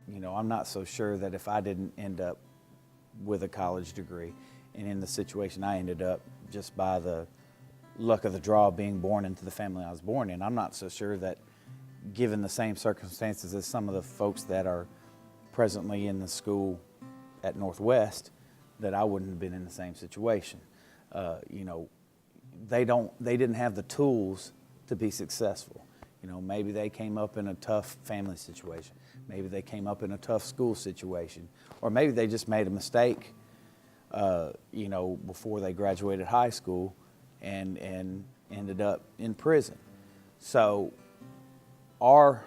You know, I'm not so sure that if I didn't end up with a college degree and in the situation I ended up just by the luck of the draw being born into the family I was born in, I'm not so sure that given the same circumstances as some of the folks that are presently in the school at Northwest, that I wouldn't have been in the same situation. You know, they didn't have the tools to be successful. You know, maybe they came up in a tough family situation. Maybe they came up in a tough school situation. Or maybe they just made a mistake, you know, before they graduated high school and ended up in prison. So our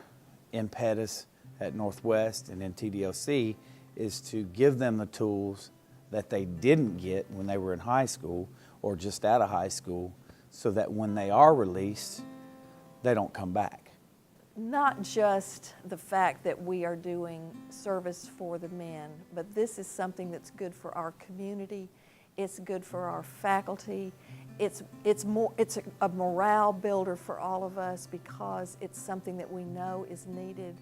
impetus at Northwest and in TDOC is to give them the tools that they didn't get when they were in high school or just out of high school, so that when they are released, they don't come back. Not just the fact that we are doing service for the men, but this is something that's good for our community, it's good for our faculty, it's a morale builder for all of us because it's something that we know is needed.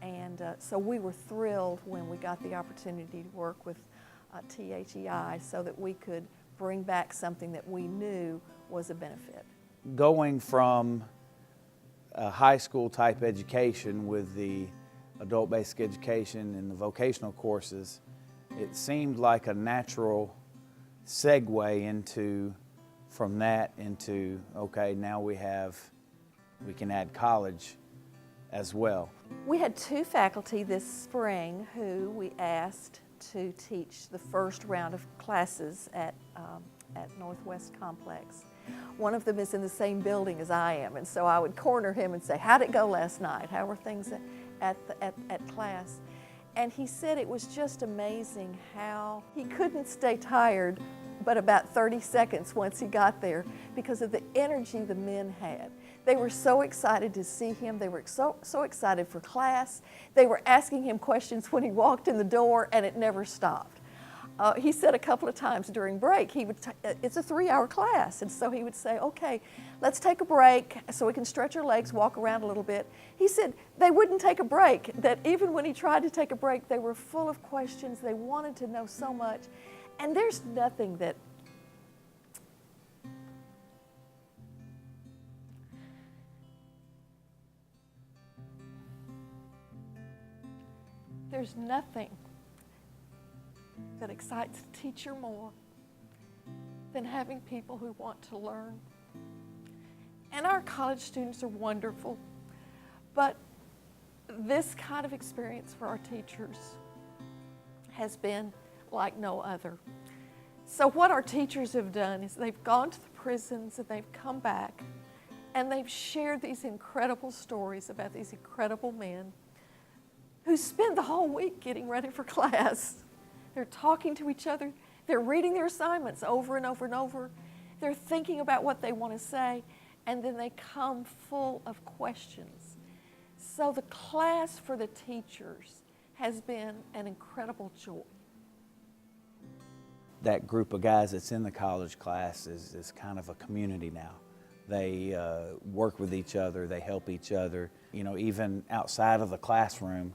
And so we were thrilled when we got the opportunity to work with THEI so that we could bring back something that we knew was a benefit. Going from a high school type education with the adult basic education and the vocational courses, it seemed like a natural segue into, from that into, okay, now we can add college as well. We had 2 faculty this spring who we asked to teach the first round of classes at Northwest Complex. One of them is in the same building as I am, and so I would corner him and say, how'd it go last night? How were things at class? And he said it was just amazing how he couldn't stay tired but about 30 seconds once he got there because of the energy the men had. They were so excited to see him. They were so excited for class. They were asking him questions when he walked in the door, and it never stopped. He said a couple of times during break, it's a 3-hour class, and so he would say, okay, let's take a break so we can stretch our legs, walk around a little bit. He said they wouldn't take a break, that even when he tried to take a break, they were full of questions. They wanted to know so much, and there's nothing that that excites a teacher more than having people who want to learn. And our college students are wonderful, but this kind of experience for our teachers has been like no other. So what our teachers have done is they've gone to the prisons and they've come back and they've shared these incredible stories about these incredible men who spend the whole week getting ready for class. They're talking to each other. They're reading their assignments over and over and over. They're thinking about what they want to say, and then they come full of questions. So the class for the teachers has been an incredible joy. That group of guys that's in the college class is kind of a community now. They work with each other, they help each other. You know, even outside of the classroom,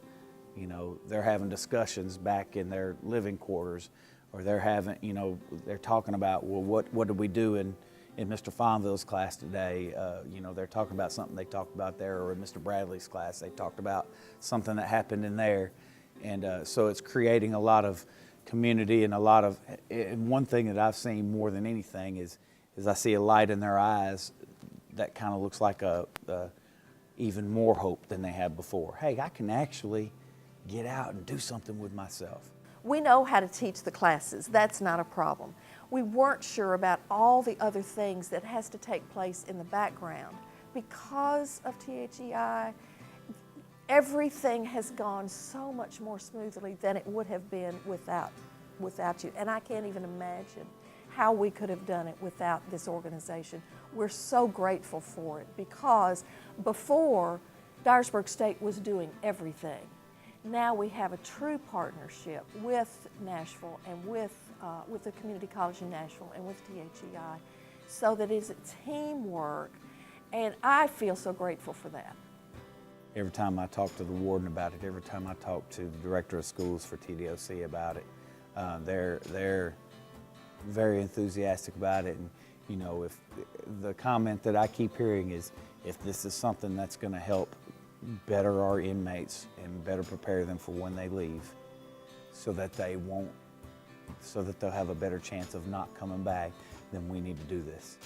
you know, they're having discussions back in their living quarters, or they're having, you know, they're talking about, well, what did we do in Mr. Fonville's class today? You know, they're talking about something they talked about there, or in Mr. Bradley's class, they talked about something that happened in there. And so it's creating a lot of community and a lot of, and one thing that I've seen more than anything is I see a light in their eyes that kind of looks like a even more hope than they had before. Hey, I can actually get out and do something with myself. We know how to teach the classes. That's not a problem. We weren't sure about all the other things that has to take place in the background. Because of THEI, everything has gone so much more smoothly than it would have been without you. And I can't even imagine how we could have done it without this organization. We're so grateful for it because before, Dyersburg State was doing everything. Now we have a true partnership with Nashville and with the Community College in Nashville and with THEI, so that it's teamwork, and I feel so grateful for that. every time I talk to the warden about it, every time I talk to the director of schools for TDOC about it, they're very enthusiastic about it. And you know, if the comment that I keep hearing is, if this is something that's going to help better our inmates and better prepare them for when they leave, so that they'll have a better chance of not coming back, then we need to do this.